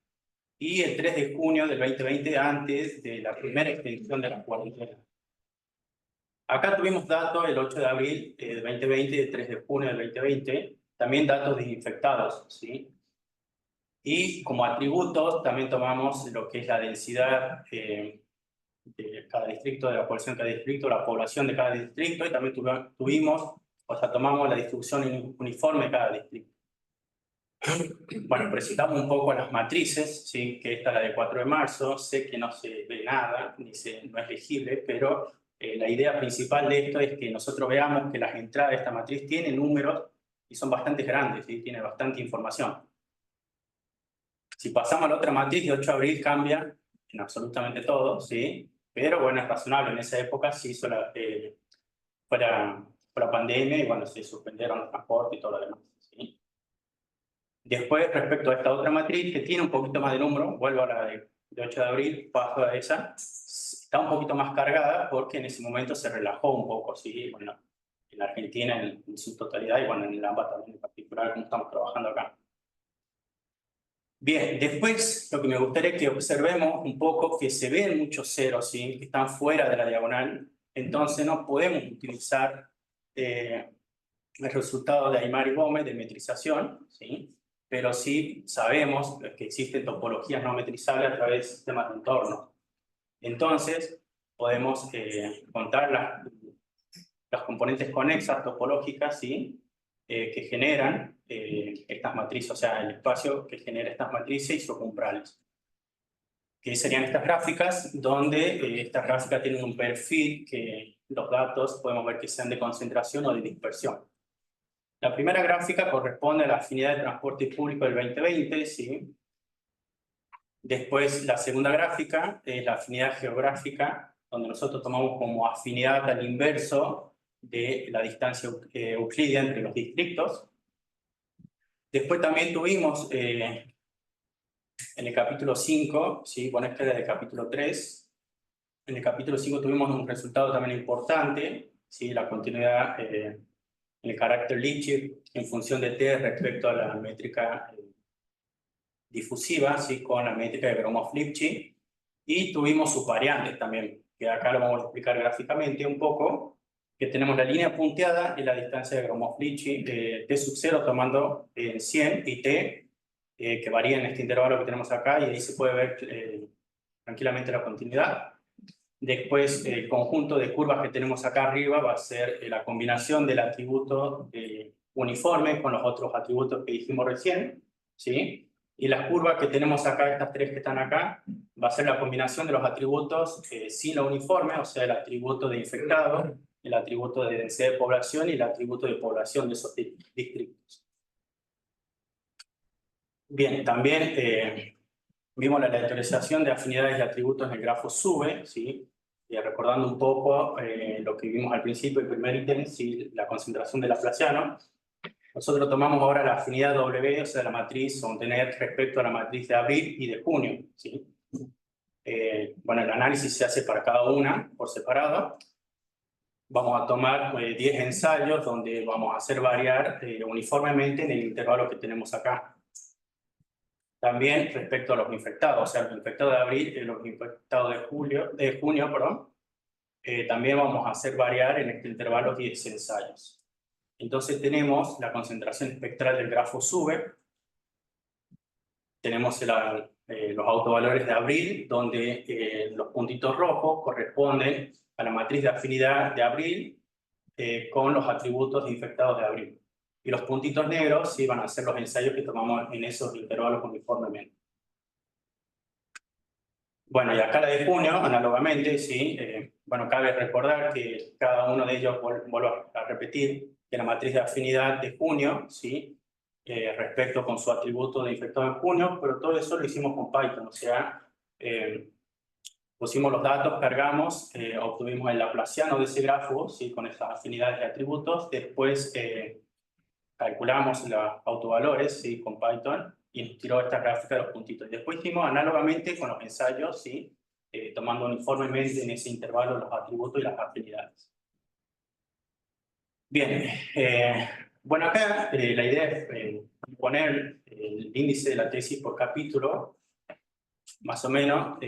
y el 3 de junio del 2020, antes de la primera extensión de la cuarentena. Acá tuvimos datos el 8 de abril del 2020 y el 3 de junio del 2020, también datos de infectados, ¿sí? Y como atributos también tomamos lo que es la densidad de cada distrito, de la población de cada distrito, la población de cada distrito, y también tomamos la distribución uniforme de cada distrito. Bueno, presentamos un poco las matrices, ¿sí? Que esta es la de 4 de marzo, sé que no se ve nada, no es legible, pero la idea principal de esto es que nosotros veamos que las entradas de esta matriz tienen números y son bastante grandes, ¿sí? Tiene bastante información. Si pasamos a la otra matriz, de 8 de abril cambia en absolutamente todo, ¿sí? Pero bueno, es razonable, en esa época se hizo fue la pandemia y bueno, se suspendieron los transportes y todo lo demás, ¿sí? Después, respecto a esta otra matriz, que tiene un poquito más de número, vuelvo a la de 8 de abril, paso a esa, está un poquito más cargada porque en ese momento se relajó un poco, ¿sí? Bueno, en Argentina en su totalidad y bueno, en el AMBA también en particular, como estamos trabajando acá. Bien, después lo que me gustaría es que observemos un poco que se ven muchos ceros, ¿sí? Que están fuera de la diagonal, entonces no podemos utilizar el resultado de Aymar y Gómez de metrización, ¿sí? Pero sí sabemos que existen topologías no metrizables a través de sistemas de entorno. Entonces, podemos contar las componentes conexas topológicas, ¿sí? Que generan estas matrices, o sea, el espacio que genera estas matrices isocomprales. Que serían estas gráficas, donde estas gráficas tienen un perfil que los datos podemos ver que sean de concentración o de dispersión. La primera gráfica corresponde a la afinidad de transporte público del 2020, ¿sí? Después, la segunda gráfica es la afinidad geográfica, donde nosotros tomamos como afinidad al inverso de la distancia euclídea entre los distritos. Después también tuvimos en el capítulo 5, ¿sí? Con esta era del capítulo 3. En el capítulo 5 tuvimos un resultado también importante, ¿sí? La continuidad en el carácter Lipschitz en función de t respecto a la métrica difusiva, ¿sí? Con la métrica de Gromov-Lipschitz. Y tuvimos sus variantes también, que acá lo vamos a explicar gráficamente un poco, que tenemos la línea punteada y la distancia de Gromov-Lipschitz de t sub 0 tomando 100 y t, que varía en este intervalo que tenemos acá, y ahí se puede ver tranquilamente la continuidad. Después, el conjunto de curvas que tenemos acá arriba va a ser la combinación del atributo uniforme con los otros atributos que dijimos recién, ¿sí? Y las curvas que tenemos acá, estas tres que están acá, va a ser la combinación de los atributos sin lo uniforme, o sea, el atributo de infectado, el atributo de densidad de población y el atributo de población de esos distritos. Bien, también vimos la aleatorización de afinidades y atributos en el grafo SUBE, ¿sí? Y recordando un poco lo que vimos al principio, el primer ítem, ¿sí? La concentración de Laplaciano. Nosotros tomamos ahora la afinidad W, o sea, la matriz Montaner respecto a la matriz de abril y de junio, ¿sí? Bueno, el análisis se hace para cada una por separado. Vamos a tomar 10 ensayos donde vamos a hacer variar uniformemente en el intervalo que tenemos acá. También respecto a los infectados, o sea, los infectados de abril y los infectados de junio, perdón, también vamos a hacer variar en este intervalo 10 ensayos. Entonces tenemos la concentración espectral del grafo SUBE, tenemos los autovalores de abril, donde los puntitos rojos corresponden a la matriz de afinidad de abril con los atributos de infectados de abril. Y los puntitos negros sí van a ser los ensayos que tomamos en esos intervalos uniformemente. Bueno, y acá la de junio, análogamente, sí. Bueno, cabe recordar que cada uno de ellos, vuelvo a repetir, que la matriz de afinidad de junio, sí, respecto con su atributo de infectado en junio, pero todo eso lo hicimos con Python, o sea, pusimos los datos, cargamos, obtuvimos el laplaciano de ese grafo, sí, con esas afinidades de atributos, después calculamos los autovalores, sí, con Python, y nos tiró esta gráfica de los puntitos. Después hicimos análogamente con los ensayos, ¿sí? Tomando uniformemente en ese intervalo los atributos y las afinidades. Bien, bueno, acá la idea es poner el índice de la tesis por capítulo, más o menos,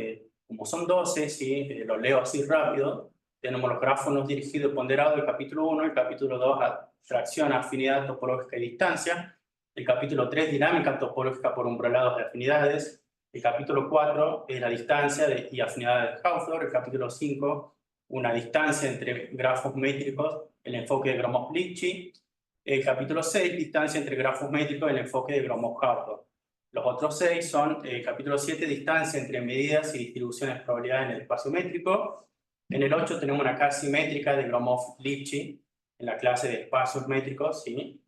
como son 12, ¿sí? Lo leo así rápido. Tenemos los grafos no dirigidos y ponderados del capítulo 1, el capítulo 2, atracción, afinidad topológica y distancia. El capítulo 3, dinámica topológica por umbralados de afinidades. El capítulo 4 es la distancia y afinidades de Hausdorff. El capítulo 5, una distancia entre grafos métricos, el enfoque de Gromov-Lipschitz. El capítulo 6, distancia entre grafos métricos, el enfoque de Gromov-Hausdorff. Los otros 6 son capítulo 7, distancia entre medidas y distribuciones de probabilidad en el espacio métrico. En el 8 tenemos una casi métrica de Gromov-Lipschitz en la clase de espacios métricos, ¿sí?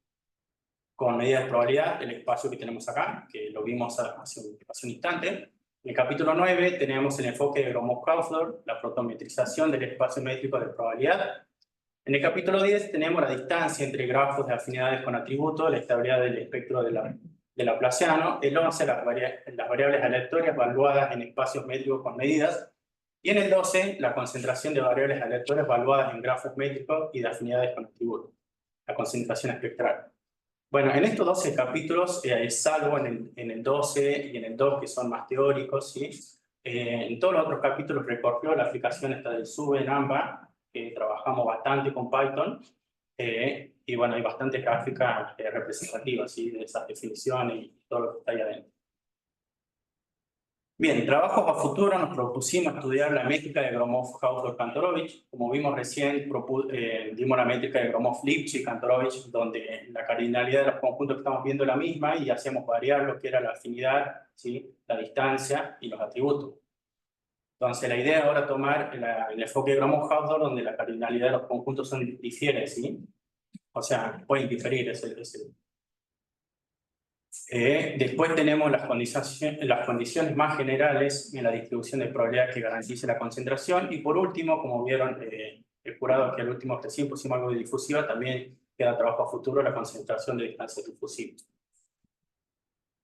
Con medidas de probabilidad, el espacio que tenemos acá, que lo vimos hace un instante. En el capítulo 9 tenemos el enfoque de Gromov-Hausdorff, la protometrización del espacio métrico de probabilidad. En el capítulo 10 tenemos la distancia entre grafos de afinidades con atributos, la estabilidad del espectro de Laplaciano. El 11, las variables aleatorias evaluadas en espacios métricos con medidas. Y en el 12, la concentración de variables aleatorias evaluadas en grafos métricos y de afinidades con atributos, la concentración espectral. Bueno, en estos 12 capítulos, salvo en el 12 y en el 2, que son más teóricos, ¿sí? En todos los otros capítulos recorrió la aplicación esta del SUBE en AMBA, que trabajamos bastante con Python. Y bueno, hay bastante gráfica representativa, ¿sí? De esas definiciones y todo lo que está ahí adentro. Bien, trabajos a futuro, nos propusimos estudiar la métrica de Gromov-Hausdorff-Kantorovich. Como vimos recién, dimos la métrica de Gromov-Lipschitz-Kantorovich, donde la cardinalidad de los conjuntos que estamos viendo es la misma y hacemos variar lo que era la afinidad, ¿sí? La distancia y los atributos. Entonces, la idea es ahora tomar el enfoque de Gromov-Hausdorff, donde la cardinalidad de los conjuntos difiere, ¿sí? O sea, pueden diferir después tenemos las condiciones más generales en la distribución de probabilidad que garantice la concentración. Y por último, como vieron el jurado que al último recién pusimos algo de difusiva, también queda trabajo a futuro la concentración de distancia difusiva.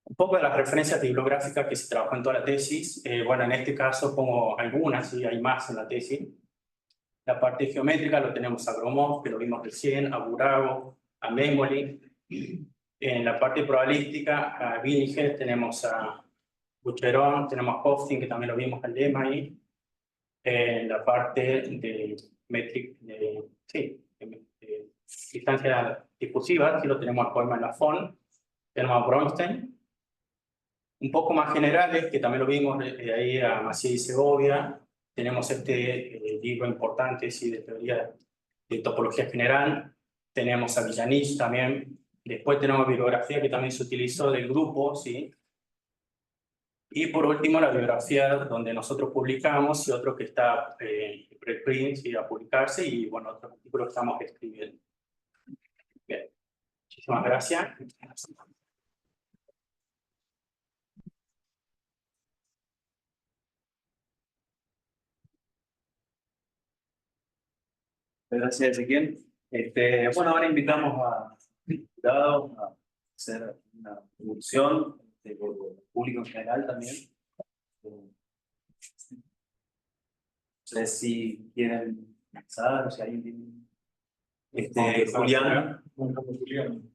Un poco de las referencias bibliográficas que se trabajó en toda la tesis. Bueno, en este caso pongo algunas, y hay más en la tesis. La parte geométrica lo tenemos a Gromov, que lo vimos recién, a Burago, a Memoli. En la parte probabilística, a Winiger, tenemos a Bucheron, tenemos a Hofting, que también lo vimos al lema ahí. En la parte de distancia difusiva, aquí lo tenemos a Kollmann-Lafon, tenemos a Bronstein. Un poco más generales, que también lo vimos ahí a Maciel y Segovia. Tenemos este libro importante, sí, de teoría de topología general. Tenemos a Villanich también. Después tenemos bibliografía que también se utilizó del grupo, ¿sí? Y por último, la bibliografía donde nosotros publicamos y otro que está en preprint, ¿sí? A publicarse, y bueno, otros artículos que estamos escribiendo. Bien, muchísimas gracias. Gracias, Ezequiel. Bueno, ahora invitamos a jurados a hacer una introducción por el público en general también. No sé si quieren empezar, o si alguien tiene... Julián. Julián.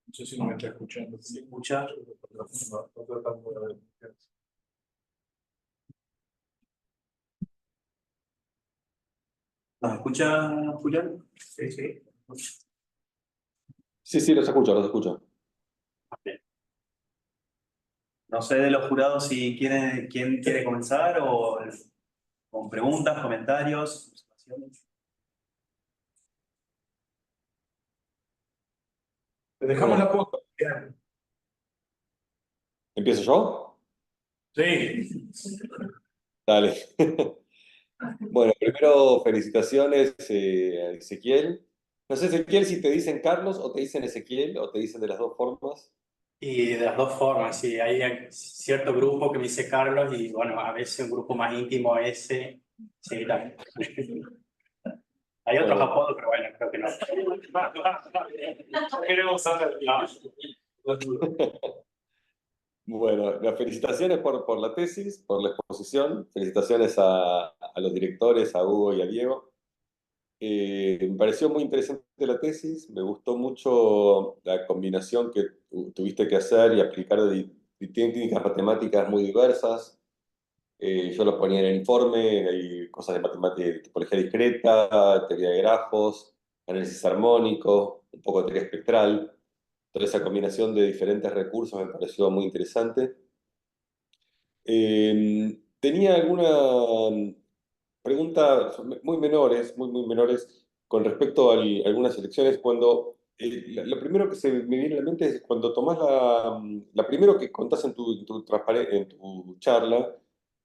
No sé si no me está escuchando. ¿Se escucha? ¿Nos escucha, Julián? Sí, sí. Sí, los escucho, los escucho. No sé de los jurados si quién quiere comenzar o con preguntas, comentarios, observaciones. Te dejamos la posta. ¿Empiezo yo? Sí. Dale. Bueno, primero felicitaciones a Ezequiel. No sé, Ezequiel, si te dicen Carlos o te dicen Ezequiel o te dicen de las dos formas. Y de las dos formas, sí. Hay cierto grupo que me dice Carlos y bueno, a veces un grupo más íntimo ese, sí, también. Hay otros apodos, pero bueno, creo que no. Queremos saber. Bueno, las felicitaciones por la tesis, por la exposición. Felicitaciones a los directores, a Hugo y a Diego. Me pareció muy interesante la tesis, me gustó mucho la combinación que tuviste que hacer y aplicar de técnicas matemáticas muy diversas. Yo lo ponía en el informe, hay cosas de matemática, de topología discreta, teoría de grafos, análisis armónico, un poco de teoría espectral. Toda esa combinación de diferentes recursos me pareció muy interesante. Tenía alguna preguntas muy menores, muy menores, con respecto a algunas elecciones. Cuando, lo primero que se me viene a la mente es cuando tomás la primero que contás en en tu charla,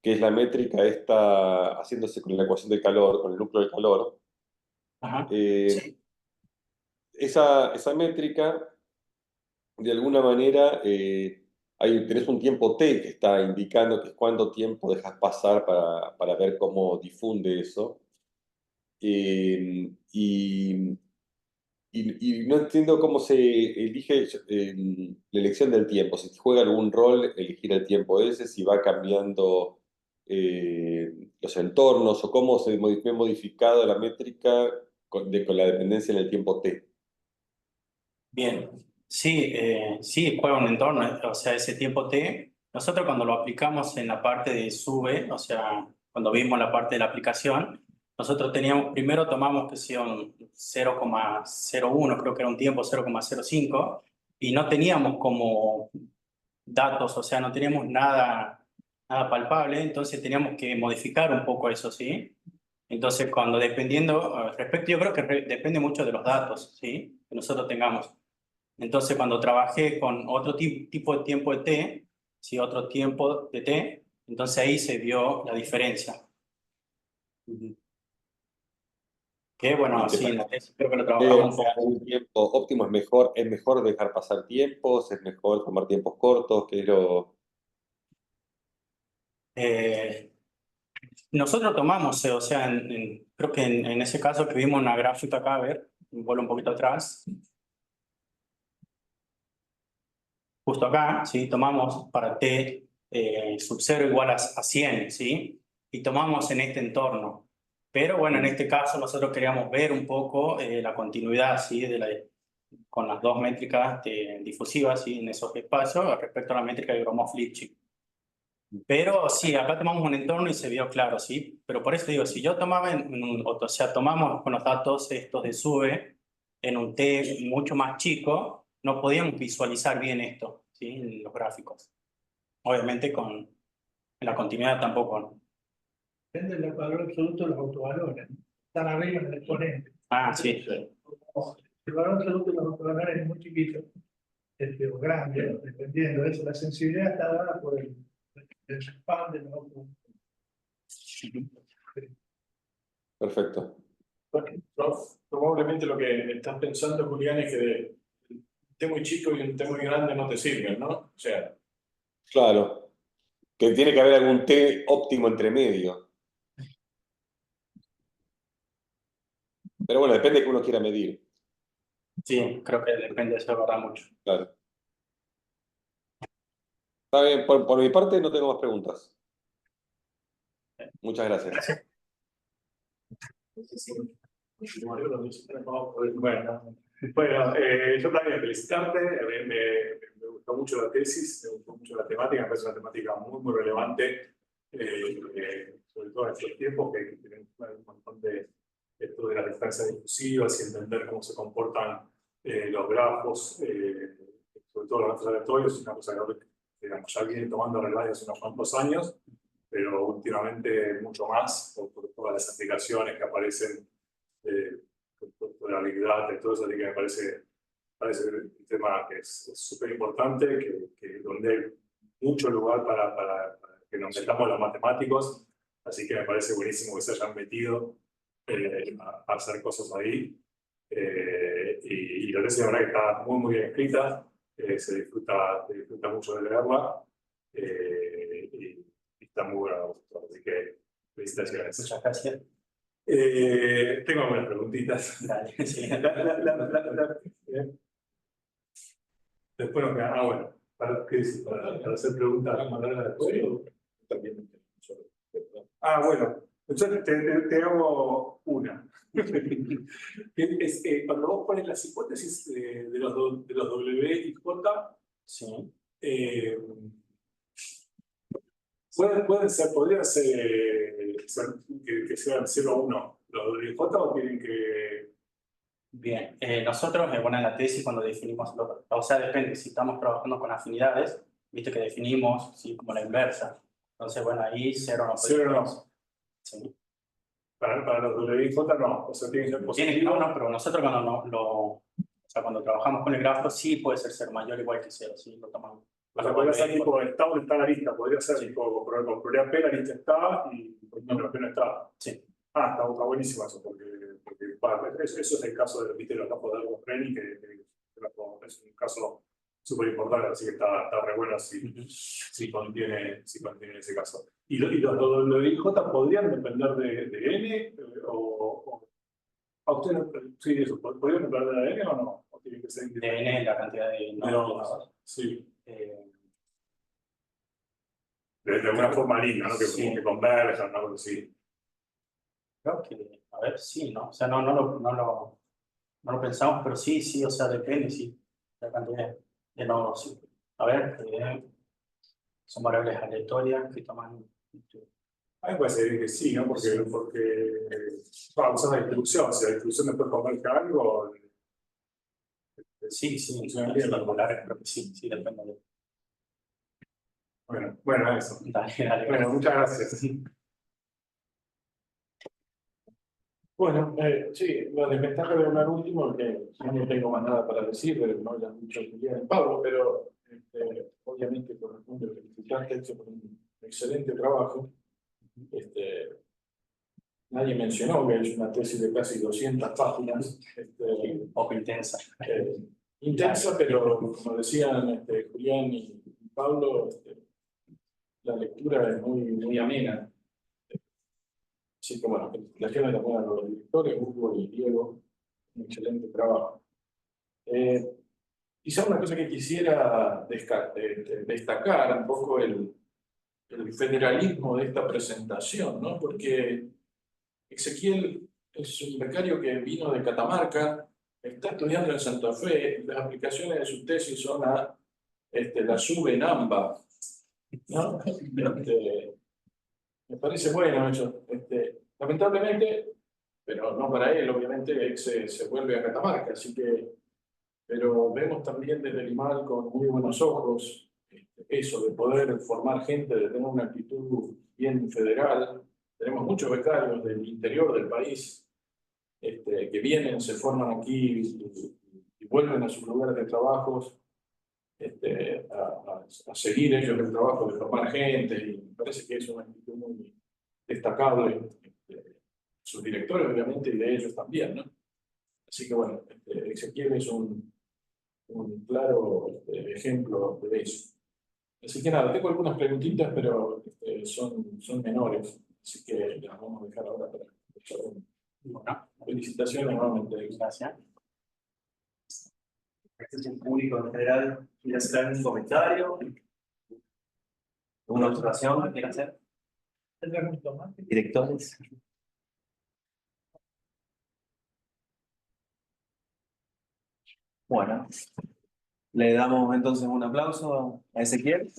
que es la métrica esta haciéndose con la ecuación del calor, con el núcleo del calor. Ajá. Sí. Esa métrica, de alguna manera, tenés un tiempo T que está indicando que es cuánto tiempo dejas pasar para ver cómo difunde eso. Y no entiendo cómo se elige la elección del tiempo, si juega algún rol elegir el tiempo ese, si va cambiando los entornos o cómo se ha modificado la métrica con la dependencia en el tiempo T. Bien, sí, sí juega un entorno, o sea, ese tiempo T. Nosotros cuando lo aplicamos en la parte de sube, o sea, cuando vimos la parte de la aplicación, nosotros teníamos, primero tomamos que sea un 0,01, creo que era un tiempo 0,05, y no teníamos como datos, o sea, no teníamos nada, nada palpable, entonces teníamos que modificar un poco eso, ¿sí? Entonces, cuando dependiendo, respecto, yo creo que depende mucho de los datos, ¿sí? Que nosotros tengamos. Entonces, cuando trabajé con otro tipo de tiempo de T, ¿sí? Otro tiempo de T, entonces ahí se vio la diferencia. Que bueno, sí, en la tesis creo que lo trabajamos un poco. Un tiempo óptimo es mejor dejar pasar tiempos, es mejor tomar tiempos cortos, que es lo... Nosotros tomamos, o sea, creo que en ese caso que vimos una gráfica acá, a ver, vuelvo un poquito atrás. Justo acá, ¿sí? Tomamos para T sub 0 igual a 100, ¿sí? Y tomamos en este entorno. Pero bueno, en este caso nosotros queríamos ver un poco la continuidad, ¿sí? Con las dos métricas difusivas, ¿sí? En esos espacios respecto a la métrica de Gromov-Lipschitz. Pero sí, acá tomamos un entorno y se vio claro, ¿sí? Pero por eso digo, si yo tomaba o sea, tomamos con los datos estos de SUBE en un T mucho más chico, no podíamos visualizar bien esto, ¿sí? En los gráficos. Obviamente con en la continuidad tampoco, ¿no? Depende del valor absoluto de los autovalores. Están arriba en el exponente. Ah, sí. El valor absoluto de los autovalores es muy chiquito, o grande, dependiendo de eso. La sensibilidad está dada por el spam de los autovalores. Perfecto. Probablemente lo que estás pensando, Julián, es que un té muy chico y un té muy grande no te sirven, ¿no? O sea, Claro, que tiene que haber algún T óptimo entre medio. Pero bueno, depende de que uno quiera medir. Sí, creo que depende de eso, verdad, mucho. Claro. Está bien, por mi parte no tengo más preguntas. Muchas gracias. bueno, yo también felicitarte, me gustó mucho la tesis, me gustó mucho la temática, me parece una temática muy, muy relevante, sobre todo en estos tiempos que tenemos un montón de esto de las distancias difusivas y entender cómo se comportan los grafos, sobre todo los grafos aleatorios, es una cosa que digamos, ya viene tomando relevancia hace unos cuantos años, pero últimamente mucho más por todas las aplicaciones que aparecen de la Big Data y todo eso, así que me parece un tema que es súper importante, donde hay mucho lugar para que nos metamos los matemáticos, así que me parece buenísimo que se hayan metido a hacer cosas ahí. Y la tesis, la verdad, que está muy, muy bien escrita, se disfruta mucho de leerla, y está muy buena, así que felicitaciones. Muchas gracias. Tengo algunas preguntitas. Dale, sí. Después nos queda, bueno, ¿qué dices? Para hacer preguntas, mandarlas después. Bueno, entonces te hago una. Cuando vos pones las hipótesis de los W y J, Sí. podrían ser que sean 0 a 1 los W y J, o tienen que... Bien, nosotros, bueno, en la tesis cuando definimos, o sea, depende, si estamos trabajando con afinidades, viste que definimos, sí, como la inversa. Entonces, bueno, ahí 0 no puede 0 no. Sí. Para los W y J no, o sea, tiene que ser positivo. No, pero nosotros o sea, cuando trabajamos con el grafo sí puede ser 0 mayor o igual que 0, sí, lo tomamos. O sea, podría ser tipo está o no está la lista, podría ser tipo con probabilidad P la lista está y con P no está. Sí. Está buenísimo eso, porque eso es el caso de los campos de Algo Training, que es un caso súper importante, así que está re bueno si contiene ese caso. ¿Y los WIJ podrían depender de N? ¿A ustedes sí, eso, podrían depender de N o no? ¿O tiene que ser de N la cantidad de nodos? Sí. De alguna forma linda, ¿no? Que converjan, algo así. Creo que, a ver, sí, ¿no? O sea, no lo pensamos, pero sí, o sea, depende, sí, la cantidad de nodos, sí. A ver, son variables aleatorias que toman... A mí me parece que sí, ¿no? Porque usar la distribución, si la distribución después converge a algo, Sí, sí, funciona bien. creo que sí, sí, depende de... Bueno, eso. Dale, dale. Bueno, muchas gracias. Bueno, sí, la desventaja de hablar último, que yo no tengo más nada para decir, no ya mucho Julián y Pablo, pero obviamente corresponde felicitarte, hecho por un excelente trabajo. Nadie mencionó que es una tesis de casi 200 páginas. Un poco intensa. Intensa, pero como decían Julián y Pablo, la lectura es muy amena. Así que bueno, felicitaciones también a los directores, Hugo y Diego, un excelente trabajo. Quizá una cosa que quisiera destacar un poco el federalismo de esta presentación, ¿no? Porque Ezequiel es un becario que vino de Catamarca, está estudiando en Santa Fe, las aplicaciones de su tesis son a la SUBE en AMBA, ¿no? Me parece bueno eso. Lamentablemente, pero no para él, obviamente, se vuelve a Catamarca, así que, pero vemos también desde el IMAL con muy buenos ojos eso de poder formar gente, de tener una actitud bien federal. Tenemos muchos becarios del interior del país que vienen, se forman aquí y vuelven a sus lugares de trabajo a seguir ellos el trabajo de formar gente, y me parece que es una actitud muy destacable, sus directores obviamente y de ellos también, ¿no? Así que bueno, Ezequiel es un claro ejemplo de eso. Así que nada, tengo algunas preguntitas, pero son menores, así que las vamos a dejar ahora para escuchar. Bueno, felicitaciones nuevamente. Gracias. El público en general quiere hacer algún comentario, alguna observación que quiera hacer. Directores. Bueno, le damos entonces un aplauso a Ezequiel.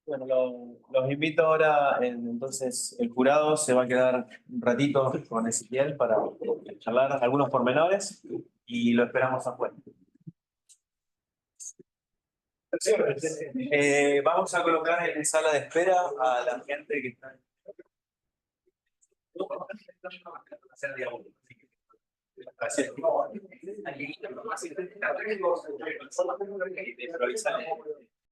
Bueno, los invito ahora, entonces el jurado se va a quedar un ratito con Ezequiel para charlar algunos pormenores y lo esperamos afuera. Vamos a colocar en sala de espera a la gente que está. Gracias.